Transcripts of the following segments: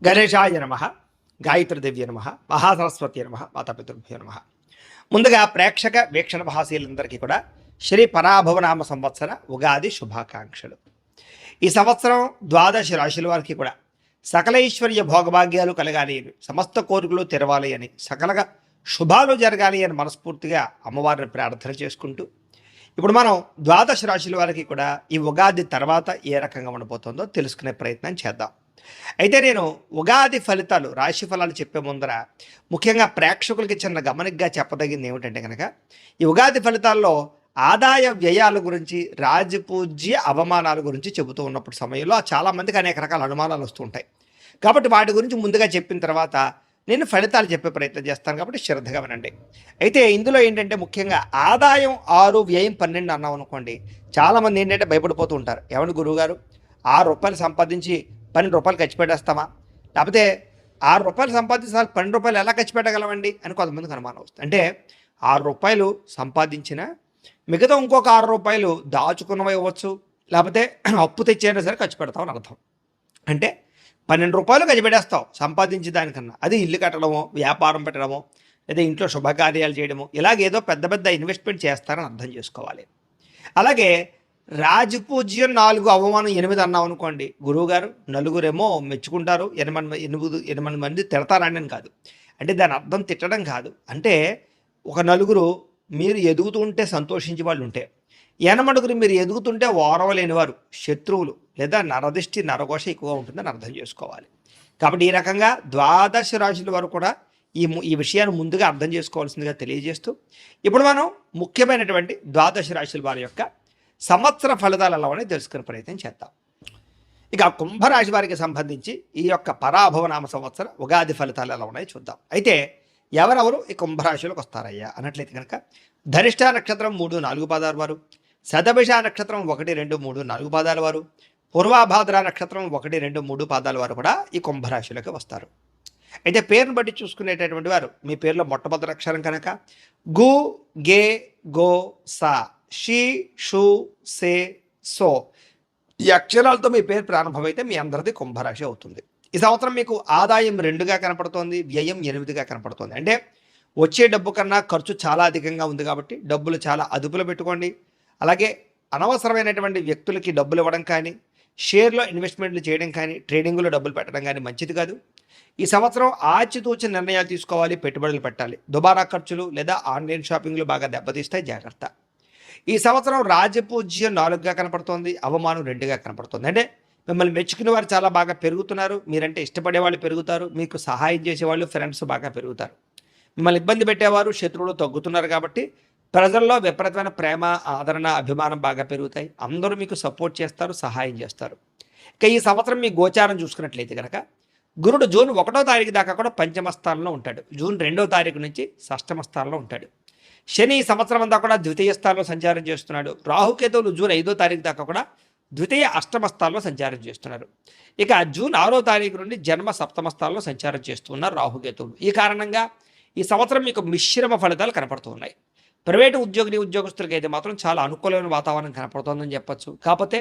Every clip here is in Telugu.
గణేశాయ నమ, గాయత్రీదేవ్య నమ, మహాసరస్వతి నమ, మాతాపితృభ్యో నమ. ముందుగా ప్రేక్షక వీక్షణ భాషలందరికీ కూడా శ్రీ పరాభవనామ సంవత్సర ఉగాది శుభాకాంక్షలు. ఈ సంవత్సరం ద్వాదశ రాశుల వారికి కూడా సకల ఐశ్వర్య భోగభాగ్యాలు కలగాలి అని, సమస్త కోరికలు తెరవాలి అని, సకలగా శుభాలు జరగాలి అని మనస్ఫూర్తిగా అమ్మవారిని ప్రార్థన చేసుకుంటూ, ఇప్పుడు మనం ద్వాదశ రాశుల వారికి కూడా ఈ ఉగాది తర్వాత ఏ రకంగా ఉండబోతుందో తెలుసుకునే ప్రయత్నం చేద్దాం. అయితే నేను ఉగాది ఫలితాలు, రాశి ఫలాలు చెప్పే ముందర ముఖ్యంగా ప్రేక్షకులకి చిన్న గమనికగా చెప్పదగింది ఏమిటంటే కనుక, ఈ ఉగాది ఫలితాల్లో ఆదాయ వ్యయాల గురించి, రాజపూజ్య అవమానాల గురించి చెబుతూ ఉన్నప్పుడు సమయంలో చాలామందికి అనేక రకాల అనుమానాలు వస్తూ ఉంటాయి. కాబట్టి వాటి గురించి ముందుగా చెప్పిన తర్వాత నేను ఫలితాలు చెప్పే ప్రయత్నం చేస్తాను, కాబట్టి శ్రద్ధగా వినండి. అయితే ఇందులో ఏంటంటే ముఖ్యంగా ఆదాయం 6, వ్యయం 12 అన్నాం అనుకోండి, చాలామంది ఏంటంటే భయపడిపోతూ ఉంటారు. ఏమని గురువుగారు, 6 రూపాయలు సంపాదించి 12 రూపాయలు ఖర్చు పెట్టేస్తామా, లేకపోతే 6 రూపాయలు సంపాదించి 12 రూపాయలు ఎలా ఖర్చు పెట్టగలమండి అని కొంతమందికి అనుమానం వస్తుంది. అంటే 6 రూపాయలు సంపాదించిన మిగతా ఇంకొక 6 రూపాయలు దాచుకున్నవి ఇవ్వచ్చు, లేకపోతే అప్పు తెచ్చైనా సరే ఖర్చు పెడతామని అర్థం. అంటే 12 రూపాయలు ఖర్చు పెట్టేస్తావు సంపాదించే దానికన్నా, అది ఇల్లు కట్టడమో, వ్యాపారం పెట్టడమో, లేదా ఇంట్లో శుభకార్యాలు చేయడమో, ఇలాగేదో పెద్ద పెద్ద ఇన్వెస్ట్మెంట్ చేస్తారని అర్థం చేసుకోవాలి. అలాగే రాజపూజ్యం 4, అవమానం 8 అన్నాం అనుకోండి, గురువుగారు నలుగురేమో మెచ్చుకుంటారు, 8 మంది తిడతారని కాదు. అంటే దాని అర్థం తిట్టడం కాదు. అంటే ఒక నలుగురు మీరు ఎదుగుతూ ఉంటే సంతోషించే వాళ్ళు ఉంటే, 8 మీరు ఎదుగుతుంటే ఓరవలేని వారు, శత్రువులు లేదా నరదిష్టి నరఘోష ఎక్కువగా ఉంటుందని అర్థం చేసుకోవాలి. కాబట్టి ఈ రకంగా ద్వాదశ రాశుల వరకు కూడా ఈ విషయాన్ని ముందుగా అర్థం చేసుకోవాల్సిందిగా తెలియజేస్తూ, ఇప్పుడు మనం ముఖ్యమైనటువంటి ద్వాదశ రాశుల వారి యొక్క సంవత్సర ఫలితాలు ఎలా ఉన్నాయో తెలుసుకునే ప్రయత్నం చేద్దాం. ఇక కుంభరాశి వారికి సంబంధించి ఈ యొక్క పరాభవనామ సంవత్సర ఉగాది ఫలితాలు ఎలా ఉన్నాయో చూద్దాం. అయితే ఎవరెవరు ఈ కుంభరాశిలోకి వస్తారయ్యా అన్నట్లయితే కనుక, ధనిష్ట నక్షత్రం 3, 4 పాదాల వారు, శతభిష నక్షత్రం 1, 2, 3, 4 పాదాల వారు, పూర్వాభాద్ర నక్షత్రం 1, 2, 3 పాదాల వారు కూడా ఈ కుంభరాశిలోకి వస్తారు. అయితే పేరును బట్టి చూసుకునేటటువంటి వారు, మీ పేరులో మొట్టమొదటి అక్షరం కనుక గు, గే, గో, సా, షీ, షూ, సే, సో ఈ అక్షరాలతో మీ పేరు ప్రారంభమైతే మీ అందరిది కుంభరాశి అవుతుంది. ఈ సంవత్సరం మీకు ఆదాయం 2గా కనపడుతోంది, వ్యయం 8గా కనపడుతోంది. అంటే వచ్చే డబ్బు కన్నా ఖర్చు చాలా అధికంగా ఉంది, కాబట్టి డబ్బులు చాలా అదుపులో పెట్టుకోండి. అలాగే అనవసరమైనటువంటి వ్యక్తులకి డబ్బులు ఇవ్వడం కానీ, షేర్లో ఇన్వెస్ట్మెంట్లు చేయడం కానీ, ట్రేడింగ్లో డబ్బులు పెట్టడం కానీ మంచిది కాదు. ఈ సంవత్సరం ఆచితూచిన నిర్ణయాలు తీసుకోవాలి, పెట్టుబడులు పెట్టాలి. దుబారా ఖర్చులు లేదా ఆన్లైన్ షాపింగ్లు బాగా దెబ్బతీస్తాయి, జాగ్రత్త. ఈ సంవత్సరం రాజపూజ్యం 4గా కనపడుతోంది, అవమానం 2గా కనపడుతుంది. అంటే మిమ్మల్ని మెచ్చుకునే వారు చాలా బాగా పెరుగుతున్నారు, మీరంటే ఇష్టపడే వాళ్ళు పెరుగుతారు, మీకు సహాయం చేసేవాళ్ళు ఫ్రెండ్స్ బాగా పెరుగుతారు. మిమ్మల్ని ఇబ్బంది పెట్టేవారు, శత్రువులు తగ్గుతున్నారు. కాబట్టి ప్రజల్లో విపరీతమైన ప్రేమ, ఆదరణ, అభిమానం బాగా పెరుగుతాయి. అందరూ మీకు సపోర్ట్ చేస్తారు, సహాయం చేస్తారు. ఇక ఈ సంవత్సరం మీ గోచారం చూసుకున్నట్లయితే కనుక, గురుడు జూన్ 1వ తారీఖు దాకా కూడా పంచమ స్థానంలో ఉంటాడు, జూన్ 2వ తారీఖు నుంచి షష్టమ స్థానంలో ఉంటాడు. శని ఈ సంవత్సరం అంతా కూడా ద్వితీయ స్థానంలో సంచారం చేస్తున్నాడు. రాహుకేతువులు జూన్ 5వ తారీఖు దాకా కూడా ద్వితీయ అష్టమ స్థానంలో సంచారం చేస్తున్నారు. ఇక జూన్ 6వ తారీఖు నుండి జన్మ సప్తమ స్థానంలో సంచారం చేస్తున్నారు రాహుకేతువులు. ఈ కారణంగా ఈ సంవత్సరం మీకు మిశ్రమ ఫలితాలు కనపడుతూ ఉన్నాయి. ప్రైవేటు ఉద్యోగస్తులకి అయితే మాత్రం చాలా అనుకూలమైన వాతావరణం కనపడుతోందని చెప్పొచ్చు. కాకపోతే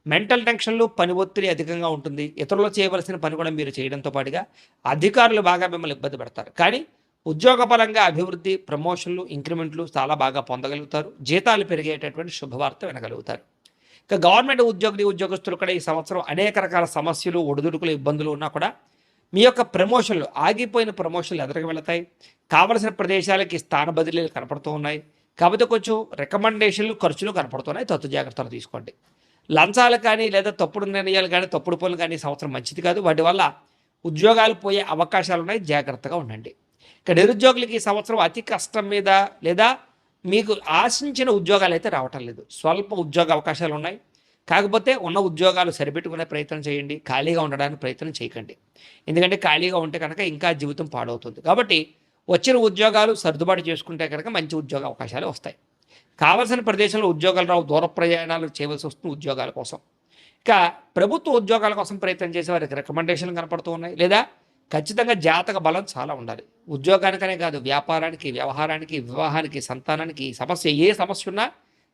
మెంటల్ టెన్షన్లు, పని ఒత్తిడి అధికంగా ఉంటుంది. ఇతరులు చేయవలసిన పని కూడా మీరు చేయడంతో పాటుగా అధికారులు బాగా మిమ్మల్ని ఇబ్బంది పెడతారు. కానీ ఉద్యోగపరంగా అభివృద్ధి, ప్రమోషన్లు, ఇంక్రిమెంట్లు చాలా బాగా పొందగలుగుతారు. జీతాలు పెరిగేటటువంటి శుభవార్త వినగలుగుతారు. ఇక గవర్నమెంట్ ఉద్యోగస్తులు కూడా ఈ సంవత్సరం అనేక రకాల సమస్యలు, ఒడిదుడుకులు, ఇబ్బందులు ఉన్నా కూడా మీ యొక్క ప్రమోషన్లు, ఆగిపోయిన ప్రమోషన్లు ఎదురుకు వెళతాయి. కావలసిన ప్రదేశాలకి స్థాన బదిలీలు కనపడుతూ ఉన్నాయి. కాకపోతే కొంచెం రికమెండేషన్లు, ఖర్చులు కనపడుతున్నాయి, తత్తు జాగ్రత్తలు తీసుకోండి. లంచాలు కానీ లేదా తప్పుడు నిర్ణయాలు కానీ, తప్పుడు పనులు కానీ ఈ సంవత్సరం మంచిది కాదు. వాటి వల్ల ఉద్యోగాలు పోయే అవకాశాలు ఉన్నాయి, జాగ్రత్తగా ఉండండి. ఇక నిరుద్యోగులకి ఈ సంవత్సరం అతి కష్టం మీద లేదా మీకు ఆశించిన ఉద్యోగాలు అయితే రావటం లేదు. స్వల్ప ఉద్యోగ అవకాశాలు ఉన్నాయి. కాకపోతే ఉన్న ఉద్యోగాలు సరిపెట్టుకునే ప్రయత్నం చేయండి, ఖాళీగా ఉండడానికి ప్రయత్నం చేయకండి. ఎందుకంటే ఖాళీగా ఉంటే కనుక ఇంకా జీవితం పాడవుతుంది. కాబట్టి వచ్చిన ఉద్యోగాలు సర్దుబాటు చేసుకుంటే కనుక మంచి ఉద్యోగ అవకాశాలు వస్తాయి. కావలసిన ప్రదేశంలో ఉద్యోగాలు రావు, దూర ప్రయాణాలు చేయవలసి వస్తుంది ఉద్యోగాల కోసం. ఇక ప్రభుత్వ ఉద్యోగాల కోసం ప్రయత్నం చేసే వారికి రికమెండేషన్లు కనపడుతూ ఉన్నాయి. లేదా ఖచ్చితంగా జాతక బలం చాలా ఉండాలి. ఉద్యోగానికనే కాదు, వ్యాపారానికి, వ్యవహారానికి, వివాహానికి, సంతానానికి, ఏ సమస్య ఉన్నా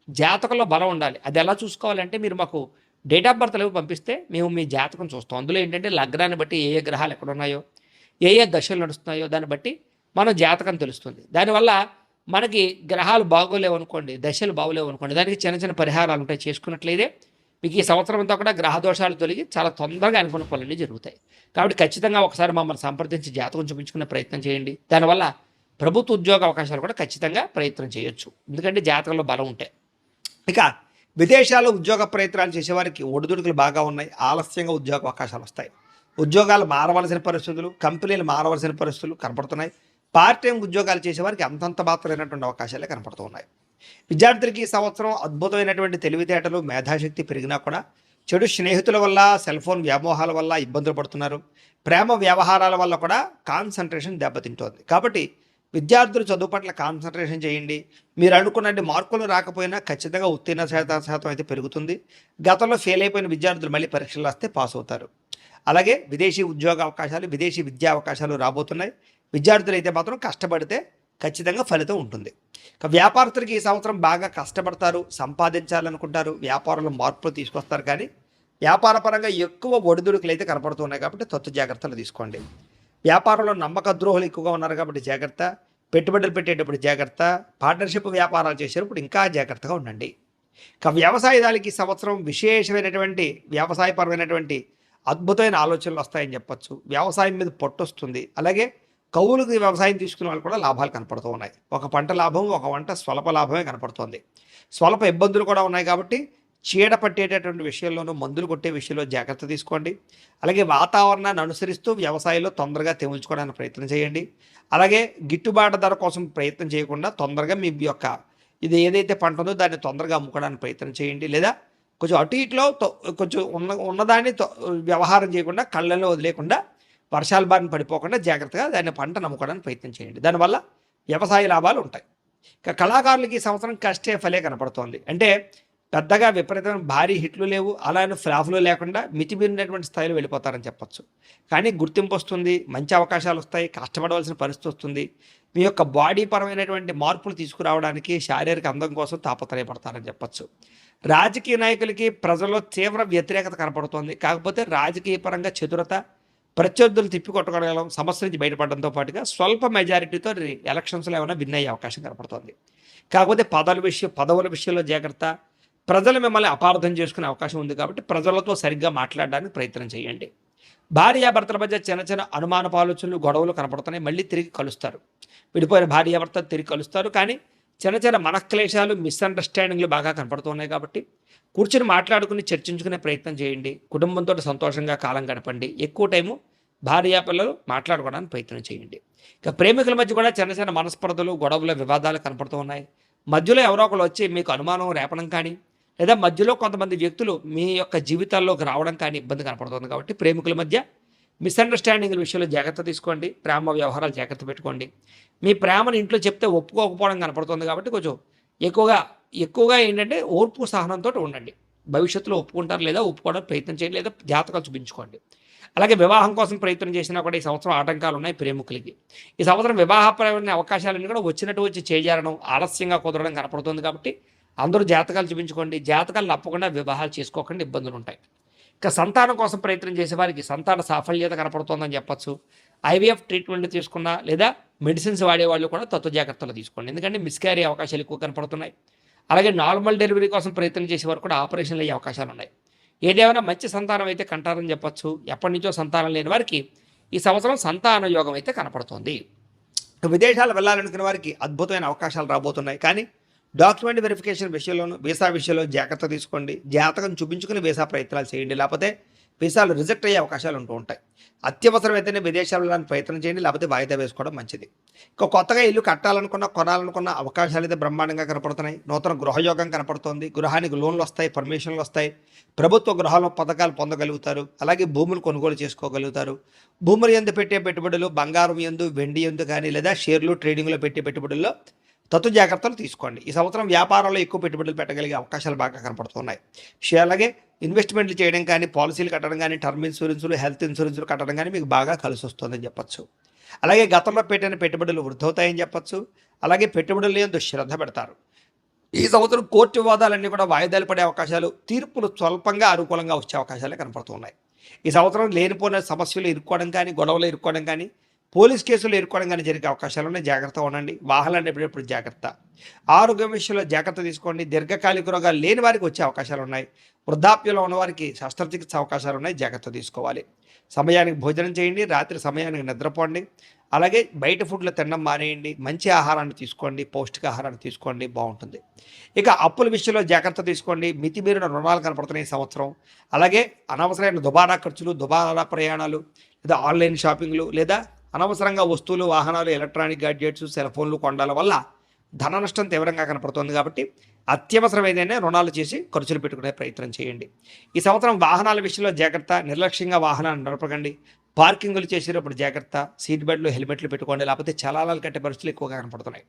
జాతకంలో బలం ఉండాలి. అది ఎలా చూసుకోవాలంటే మీరు మాకు డేట్ ఆఫ్ బర్త్ పంపిస్తే మేము మీ జాతకం చూస్తాం. అందులో ఏంటంటే లగ్నాన్ని బట్టి ఏ ఏ గ్రహాలు ఎక్కడ ఉన్నాయో, ఏ ఏ దశలు నడుస్తున్నాయో దాన్ని బట్టి మన జాతకం తెలుస్తుంది. దానివల్ల మనకి గ్రహాలు బాగోలేవు అనుకోండి, దశలు బాగోలేవు అనుకోండి, దానికి చిన్న చిన్న పరిహారాలు ఉంటాయి. చేసుకున్నట్లయితే మీకు ఈ సంవత్సరం అంతా కూడా గ్రహ దోషాలు తొలగి చాలా తొందరగా అనుకున్న పనులన్నీ జరుగుతాయి. కాబట్టి ఖచ్చితంగా ఒకసారి మమ్మల్ని సంప్రదించి జాతకం చూపించుకునే ప్రయత్నం చేయండి. దానివల్ల ప్రభుత్వ ఉద్యోగ అవకాశాలు కూడా ఖచ్చితంగా ప్రయత్నం చేయొచ్చు, ఎందుకంటే జాతకంలో బలం ఉంటాయి. ఇక విదేశాల్లో ఉద్యోగ ప్రయత్నాలు చేసేవారికి ఒడిదుడుకులు బాగా ఉన్నాయి. ఆలస్యంగా ఉద్యోగ అవకాశాలు వస్తాయి. ఉద్యోగాలు మారవలసిన పరిస్థితులు, కంపెనీలు మారవలసిన పరిస్థితులు కనపడుతున్నాయి. పార్ట్ టైం ఉద్యోగాలు చేసేవారికి అంతంత మాత్రమైనటువంటి అవకాశాలే కనపడుతూ ఉన్నాయి. విద్యార్థులకి ఈ సంవత్సరం అద్భుతమైనటువంటి తెలివితేటలు, మేధాశక్తి పెరిగినా కూడా చెడు స్నేహితుల వల్ల, సెల్ ఫోన్ వ్యామోహాల వల్ల ఇబ్బందులు పడుతున్నారు. ప్రేమ వ్యవహారాల వల్ల కూడా కాన్సన్ట్రేషన్ దెబ్బతింటోంది. కాబట్టి విద్యార్థులు చదువు పట్ల కాన్సన్ట్రేషన్ చేయండి. మీరు అనుకున్నట్టు మార్కులు రాకపోయినా ఖచ్చితంగా ఉత్తీర్ణ శాతం అయితే పెరుగుతుంది. గతంలో ఫెయిల్ అయిపోయిన విద్యార్థులు మళ్ళీ పరీక్షలు వస్తే పాస్ అవుతారు. అలాగే విదేశీ ఉద్యోగ అవకాశాలు, విదేశీ విద్యా అవకాశాలు రాబోతున్నాయి. విద్యార్థులు అయితే మాత్రం కష్టపడితే ఖచ్చితంగా ఫలితం ఉంటుంది. వ్యాపారస్తులకి ఈ సంవత్సరం బాగా కష్టపడతారు, సంపాదించాలనుకుంటారు, వ్యాపారంలో మార్పులు తీసుకొస్తారు. కానీ వ్యాపార పరంగా ఎక్కువ ఒడిదుడుకులు అయితే కనపడుతున్నాయి. కాబట్టి తొత్తు జాగ్రత్తలు తీసుకోండి. వ్యాపారంలో నమ్మక ద్రోహులు ఎక్కువగా ఉన్నారు కాబట్టి జాగ్రత్త. పెట్టుబడులు పెట్టేటప్పుడు జాగ్రత్త. పార్ట్నర్షిప్ వ్యాపారాలు చేసేటప్పుడు ఇంకా జాగ్రత్తగా ఉండండి. వ్యవసాయదారులకి ఈ సంవత్సరం విశేషమైనటువంటి వ్యవసాయపరమైనటువంటి అద్భుతమైన ఆలోచనలు వస్తాయని చెప్పచ్చు. వ్యవసాయం మీద పట్టొస్తుంది. అలాగే కౌలుకి వ్యవసాయం తీసుకునే వాళ్ళు కూడా లాభాలు కనపడుతూ ఉన్నాయి. ఒక పంట లాభం, ఒక వంట స్వల్ప లాభమే కనపడుతోంది. స్వల్ప ఇబ్బందులు కూడా ఉన్నాయి. కాబట్టి చీడ పట్టేటటువంటి విషయంలోనూ, మందులు కొట్టే విషయంలో జాగ్రత్త తీసుకోండి. అలాగే వాతావరణాన్ని అనుసరిస్తూ వ్యవసాయంలో తొందరగా తెముల్చుకోవడానికి ప్రయత్నం చేయండి. అలాగే గిట్టుబాటు ధర కోసం ప్రయత్నం చేయకుండా తొందరగా మీ యొక్క ఇది ఏదైతే పంట ఉందో దాన్ని తొందరగా అమ్ముకోవడానికి ప్రయత్నం చేయండి. లేదా కొంచెం అటు ఇటులో కొంచెం ఉన్నదాన్ని వ్యవహారం చేయకుండా, కళ్ళల్లో వదిలేకుండా, వర్షాల బారిన పడిపోకుండా జాగ్రత్తగా దాన్ని పంట నమ్ముకోవడానికి ప్రయత్నం చేయండి. దానివల్ల వ్యవసాయ లాభాలు ఉంటాయి. ఇక కళాకారులకి ఈ సంవత్సరం కష్టే ఫలే కనపడుతోంది. అంటే పెద్దగా విపరీతమైన భారీ హిట్లు లేవు, అలానే ఫ్లాఫ్లు లేకుండా మితిమీరినటువంటి స్థాయిలో వెళ్ళిపోతారని చెప్పచ్చు. కానీ గుర్తింపు వస్తుంది, మంచి అవకాశాలు వస్తాయి, కష్టపడవలసిన పరిస్థితి వస్తుంది. మీ యొక్క బాడీ పరమైనటువంటి మార్పులు తీసుకురావడానికి, శారీరక అందం కోసం తాపత్రయపడతారని చెప్పచ్చు. రాజకీయ నాయకులకి ప్రజల్లో తీవ్ర వ్యతిరేకత కనపడుతోంది. కాకపోతే రాజకీయ పరంగా చతురత, ప్రత్యర్థులు తిప్పికొట్టగలం, సమస్య నుంచి బయటపడడంతో పాటుగా స్వల్ప మెజారిటీతో ఎలక్షన్స్లో ఏమైనా విన్ అయ్యే అవకాశం కనపడుతోంది. కాకపోతే పదవుల విషయంలో జాగ్రత్త. ప్రజలు మిమ్మల్ని అపార్థం చేసుకునే అవకాశం ఉంది. కాబట్టి ప్రజలతో సరిగ్గా మాట్లాడడానికి ప్రయత్నం చేయండి. భార్యాభర్తల మధ్య చిన్న చిన్న అనుమానపు ఆలోచనలు, గొడవలు కనపడుతున్నాయి. మళ్ళీ తిరిగి కలుస్తారు. విడిపోయిన భార్యాభర్త తిరిగి కలుస్తారు. కానీ చిన్న చిన్న మనక్లేశాలు, మిస్అండర్స్టాండింగ్లు బాగా కనపడుతున్నాయి. కాబట్టి కూర్చుని మాట్లాడుకుని చర్చించుకునే ప్రయత్నం చేయండి. కుటుంబంతో సంతోషంగా కాలం గడపండి. ఎక్కువ టైము భార్యాపిల్లలు మాట్లాడుకోవడానికి ప్రయత్నం చేయండి. ఇక ప్రేమికుల మధ్య కూడా చిన్న చిన్న మనస్పర్ధలు, గొడవలు, వివాదాలు కనపడుతూ ఉన్నాయి. మధ్యలో ఎవరో ఒకరు వచ్చి మీకు అనుమానం రేపడం కానీ, లేదా మధ్యలో కొంతమంది వ్యక్తులు మీ యొక్క జీవితాల్లోకి రావడం కానీ ఇబ్బంది కనపడుతుంది. కాబట్టి ప్రేమికుల మధ్య మిస్అండర్స్టాండింగ్ల విషయంలో జాగ్రత్త తీసుకోండి. ప్రేమ వ్యవహారాలు జాగ్రత్త పెట్టుకోండి. మీ ప్రేమను ఇంట్లో చెప్తే ఒప్పుకోకపోవడం కనపడుతుంది. కాబట్టి కొంచెం ఎక్కువగా ఏంటంటే ఓర్పు సహనంతో ఉండండి. భవిష్యత్తులో ఒప్పుకుంటారు, లేదా ఒప్పుకోవడానికి ప్రయత్నం చేయండి, లేదా జాతకాలు చూపించుకోండి. అలాగే వివాహం కోసం ప్రయత్నం చేసినా కూడా ఈ సంవత్సరం ఆటంకాలు ఉన్నాయి ప్రేమికులకి. ఈ సంవత్సరం వివాహపరమైన అవకాశాలన్నీ కూడా వచ్చి చేజారడం, ఆలస్యంగా కుదరడం కనపడుతుంది. కాబట్టి అందరూ జాతకాలు చూపించుకోండి. జాతకాలు తప్పకుండా వివాహాలు చేసుకోకుండా ఇబ్బందులు ఉంటాయి. ఇక సంతానం కోసం ప్రయత్నం చేసే వారికి సంతాన సాఫల్యత కనపడుతోందని చెప్పచ్చు. ఐవీఎఫ్ ట్రీట్మెంట్ తీసుకున్నా, లేదా మెడిసిన్స్ వాడేవాళ్ళు కూడా తత్వ జాగ్రత్తలు తీసుకోండి. ఎందుకంటే మిస్క్యారీ అవకాశాలు ఎక్కువ కనపడుతున్నాయి. అలాగే నార్మల్ డెలివరీ కోసం ప్రయత్నం చేసేవారు కూడా ఆపరేషన్లు అయ్యే అవకాశాలు ఉన్నాయి. ఏదేమైనా మంచి సంతానం అయితే కంటారని చెప్పచ్చు. ఎప్పటి నుంచో సంతానం లేని వారికి ఈ సంవత్సరం సంతాన యోగం అయితే కనపడుతోంది. విదేశాలు వెళ్ళాలనుకునే వారికి అద్భుతమైన అవకాశాలు రాబోతున్నాయి. కానీ డాక్యుమెంట్ వెరిఫికేషన్ విషయంలోనూ, వీసా విషయంలో జాగ్రత్త తీసుకోండి. జాతకం చూపించుకుని వీసా ప్రయత్నాలు చేయండి. లేకపోతే వీసాలు రిజెక్ట్ అయ్యే అవకాశాలు ఉంటూ ఉంటాయి. అత్యవసరమైతేనే విదేశాలు వెళ్ళడానికి ప్రయత్నం చేయండి. లేకపోతే వాయిదా వేసుకోవడం మంచిది. కొత్తగా ఇల్లు కొనాలనుకున్న అవకాశాలు అయితే బ్రహ్మాండంగా కనపడుతున్నాయి. నూతన గృహయోగం కనపడుతోంది. గృహానికి లోన్లు వస్తాయి, పర్మిషన్లు వస్తాయి. ప్రభుత్వ గృహాల పథకాలు పొందగలుగుతారు. అలాగే భూములు కొనుగోలు చేసుకోగలుగుతారు. భూములు యందు పెట్టే పెట్టుబడులు, బంగారం యందు, వెండి యందు కానీ, లేదా షేర్లు ట్రేడింగ్లో పెట్టే పెట్టుబడుల్లో తత్వ జాగ్రత్తలు తీసుకోండి. ఈ సంవత్సరం వ్యాపారంలో ఎక్కువ పెట్టుబడులు పెట్టగలిగే అవకాశాలు బాగా కనపడుతున్నాయి. అలాగే ఇన్వెస్ట్మెంట్లు చేయడం కానీ, పాలసీలు కట్టడం కానీ, టర్మ్ ఇన్సూరెన్సులు, హెల్త్ ఇన్సూరెన్సులు కట్టడం కానీ మీకు బాగా కలిసి వస్తుందని చెప్పచ్చు. అలాగే గతంలో పెట్టిన పెట్టుబడులు వృద్ధవుతాయని చెప్పచ్చు. అలాగే పెట్టుబడులు యందు శ్రద్ధ పెడతారు. ఈ సంవత్సరం కోర్టు వివాదాలన్నీ కూడా వాయిదాలు పడే అవకాశాలు, తీర్పులు స్వల్పంగా అనుకూలంగా వచ్చే అవకాశాలే కనపడుతున్నాయి. ఈ సంవత్సరం లేనిపోయిన సమస్యలు ఇరుక్కోవడం కానీ, గొడవలు ఇరుక్కోవడం కానీ, పోలీస్ కేసులు ఇరుక్కోవడం కానీ జరిగే అవకాశాలు ఉన్నాయి. జాగ్రత్తగా ఉండండి. వాహనాలు ఎప్పుడెప్పుడు జాగ్రత్త. ఆరోగ్య విషయంలో జాగ్రత్త తీసుకోండి. దీర్ఘకాలిక రోగాలు లేని వారికి వచ్చే అవకాశాలు ఉన్నాయి. వృద్ధాప్యంలో ఉన్న వారికి శస్త్రచికిత్స అవకాశాలు ఉన్నాయి. జాగ్రత్త తీసుకోవాలి. సమయానికి భోజనం చేయండి. రాత్రి సమయానికి నిద్రపోండి. అలాగే బయట ఫుడ్లు తినడం మానేయండి. మంచి ఆహారాన్ని తీసుకోండి. పౌష్టికాహారాన్ని తీసుకోండి. బాగుంటుంది. ఇక అప్పుల విషయంలో జాగ్రత్త తీసుకోండి. మితిమీరిన రుణాలు కనపడుతున్నాయి ఈ సంవత్సరం. అలాగే అనవసరమైన దుబారా ఖర్చులు, దుబారా ప్రయాణాలు, లేదా ఆన్లైన్ షాపింగ్లు, లేదా అనవసరంగా వస్తువులు, వాహనాలు, ఎలక్ట్రానిక్ గ్యాడ్జెట్స్, సెల్ ఫోన్లు కొనడాల వల్ల ధన నష్టం తీవ్రంగా కనపడుతుంది. కాబట్టి అత్యవసరం ఏదైనా రుణాలు చేసి ఖర్చులు పెట్టుకునే ప్రయత్నం చేయండి. ఈ సంవత్సరం వాహనాల విషయంలో జాగ్రత్త. నిర్లక్ష్యంగా వాహనాన్ని నడపకండి. పార్కింగులు చేసేటప్పుడు జాగ్రత్త. సీట్ బెల్ట్లు, హెల్మెట్లు పెట్టుకోండి. లేకపోతే చలానాలు కట్టే పరిస్థితులు ఎక్కువగా కనపడుతున్నాయి.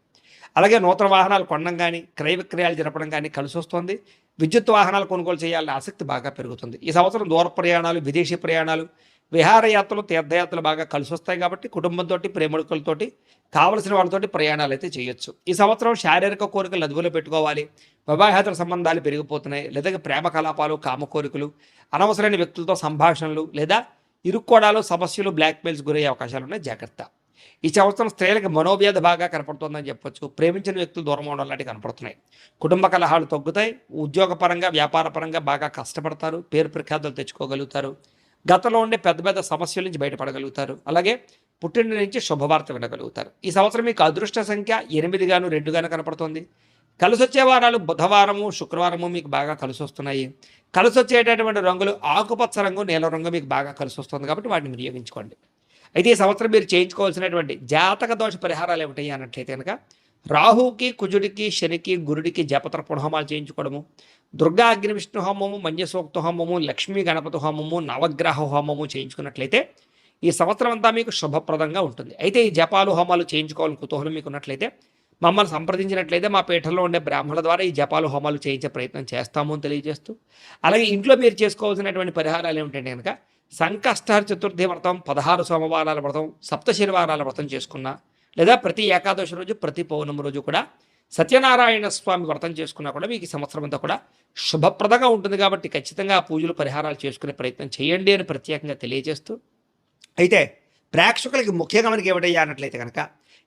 అలాగే నూతన వాహనాలు కొనడం కానీ, క్రయ విక్రయాలు జరపడం కానీ కలిసి వస్తుంది. విద్యుత్ వాహనాలు కొనుగోలు చేయాలనే ఆసక్తి బాగా పెరుగుతుంది. ఈ సంవత్సరం దూర ప్రయాణాలు, విదేశీ ప్రయాణాలు, విహారయాత్రలు, తీర్థయాత్రలు బాగా కలిసి వస్తాయి. కాబట్టి కుటుంబంతో, ప్రేమికులతోటి, కావలసిన వాళ్ళతోటి ప్రయాణాలు అయితే చేయొచ్చు. ఈ సంవత్సరం శారీరక కోరికలు అదుపులో పెట్టుకోవాలి. వివాహేతర సంబంధాలు పెరిగిపోతున్నాయి. లేదా ప్రేమ కలాపాలు, కామ కోరికలు, అనవసరమైన వ్యక్తులతో సంభాషణలు, లేదా ఇరుక్కోడాలు, సమస్యలు, బ్లాక్మెయిల్స్ గురయ్యే అవకాశాలు ఉన్నాయి. జాగ్రత్త. ఈ సంవత్సరం స్త్రీలకు మనోవ్యాధి బాగా కనపడుతుందని చెప్పొచ్చు. ప్రేమించిన వ్యక్తులు దూరం అవడం లాంటివి కనపడుతున్నాయి. కుటుంబ కలహాలు తగ్గుతాయి. ఉద్యోగపరంగా, వ్యాపారపరంగా బాగా కష్టపడతారు. పేరు ప్రఖ్యాతులు తెచ్చుకోగలుగుతారు. గతంలో ఉండే పెద్ద పెద్ద సమస్యల నుంచి బయటపడగలుగుతారు. అలాగే పుట్టిన నుంచి శుభవార్త వినగలుగుతారు. ఈ సంవత్సరం మీకు అదృష్ట సంఖ్య 8 గాను 2 గాను కనపడుతుంది. కలిసి వచ్చే వారాలు బుధవారము, శుక్రవారము మీకు బాగా కలిసి వస్తున్నాయి. కలిసి వచ్చేటటువంటి రంగులు ఆకుపచ్చ రంగు, నీల రంగు మీకు బాగా కలిసి వస్తుంది. కాబట్టి వాటిని వినియోగించుకోండి. అయితే ఈ సంవత్సరం మీరు చేయించుకోవాల్సినటువంటి జాతక దోష పరిహారాలు ఏమిటాయి అన్నట్లయితే కనుక రాహుకి, కుజుడికి, శనికి, గురుడికి జపతర్పణ హోమాలు చేయించుకోవడము, దుర్గా అగ్ని విష్ణు హోమము, మంజసూక్త హోమము, లక్ష్మీ గణపతి హోమము, నవగ్రహ హోమము చేయించుకున్నట్లయితే ఈ సంవత్సరం అంతా మీకు శుభప్రదంగా ఉంటుంది. అయితే ఈ జపాలు, హోమాలు చేయించుకోవాలని కుతూహలం మీకు ఉన్నట్లయితే మమ్మల్ని సంప్రదించినట్లయితే మా పీఠంలో ఉండే బ్రాహ్మణుల ద్వారా ఈ జపాలు, హోమాలు చేయించే ప్రయత్నం చేస్తాము అని తెలియజేస్తూ, అలాగే ఇంట్లో మీరు చేసుకోవాల్సినటువంటి పరిహారాలు ఏమిటంటే కనుక సంకష్ట చతుర్థి వ్రతం, 16 సోమవారాల వ్రతం, సప్త శనివారాల వ్రతం చేసుకున్నా, లేదా ప్రతి ఏకాదశి రోజు, ప్రతి పౌర్ణమి రోజు కూడా సత్యనారాయణ స్వామి వ్రతం చేసుకున్నా కూడా మీకు ఈ సంవత్సరం అంతా కూడా శుభప్రదంగా ఉంటుంది. కాబట్టి ఖచ్చితంగా పూజలు, పరిహారాలు చేసుకునే ప్రయత్నం చేయండి అని ప్రత్యేకంగా తెలియజేస్తూ, అయితే ప్రేక్షకులకి ముఖ్యంగా మనకి ఏమిటయ్యా అన్నట్లయితే కనుక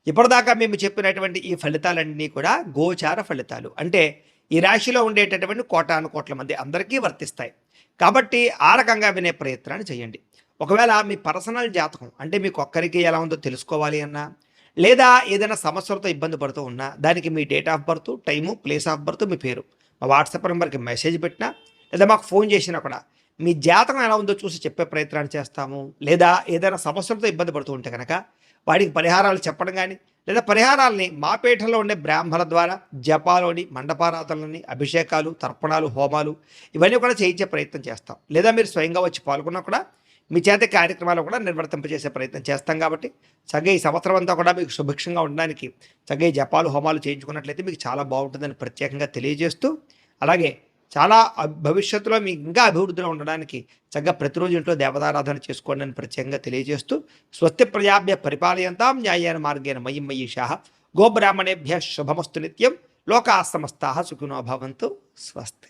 ఇప్పటిదాకా మేము చెప్పినటువంటి ఈ ఫలితాలన్నీ కూడా గోచార ఫలితాలు. అంటే ఈ రాశిలో ఉండేటటువంటి కోటాను కోట్ల మంది అందరికీ వర్తిస్తాయి. కాబట్టి ఆ రకంగా వినే ప్రయత్నాన్ని చేయండి. ఒకవేళ మీ పర్సనల్ జాతకం అంటే మీకు ఒక్కరికి ఎలా ఉందో తెలుసుకోవాలి అన్నా, లేదా ఏదైనా సమస్యలతో ఇబ్బంది పడుతూ ఉన్నా, దానికి మీ date of birth, time, place of birth, మీ పేరు మా వాట్సాప్ నెంబర్కి మెసేజ్ పెట్టినా, లేదా మాకు ఫోన్ చేసినా కూడా మీ జాతకం ఎలా ఉందో చూసి చెప్పే ప్రయత్నాన్ని చేస్తాము. లేదా ఏదైనా సమస్యలతో ఇబ్బంది పడుతూ ఉంటే కనుక వాడికి పరిహారాలు చెప్పడం కానీ, లేదా పరిహారాలని మా పీఠంలో ఉండే బ్రాహ్మణుల ద్వారా జపాలోని, మండపారాధనలని, అభిషేకాలు, తర్పణాలు, హోమాలు ఇవన్నీ కూడా చేయించే ప్రయత్నం చేస్తాం. లేదా మీరు స్వయంగా వచ్చి పాల్గొన్నా కూడా మీ చేత కార్యక్రమాలు కూడా నిర్వర్తింపజేసే ప్రయత్నం చేస్తాం. కాబట్టి చక్కగా ఈ సంవత్సరం అంతా కూడా మీకు సుభిక్షంగా ఉండడానికి చక్కగా ఈ జపాలు, హోమాలు చేయించుకున్నట్లయితే మీకు చాలా బాగుంటుందని ప్రత్యేకంగా తెలియజేస్తూ, అలాగే చాలా భవిష్యత్తులో మీకు ఇంకా అభివృద్ధిలో ఉండడానికి చక్కగా ప్రతిరోజు ఇంట్లో దేవతారాధన చేసుకోండి అని ప్రత్యేకంగా తెలియజేస్తూ, స్వస్తి ప్రజాభ్య పరిపాలయంతాం న్యాయేన మార్గేణ మయి మయీషాః గోబ్రాహ్మణేభ్య శుభమస్తు నిత్యం లోకాః సమస్తాః సుఖినో భవంతు. స్వస్తి.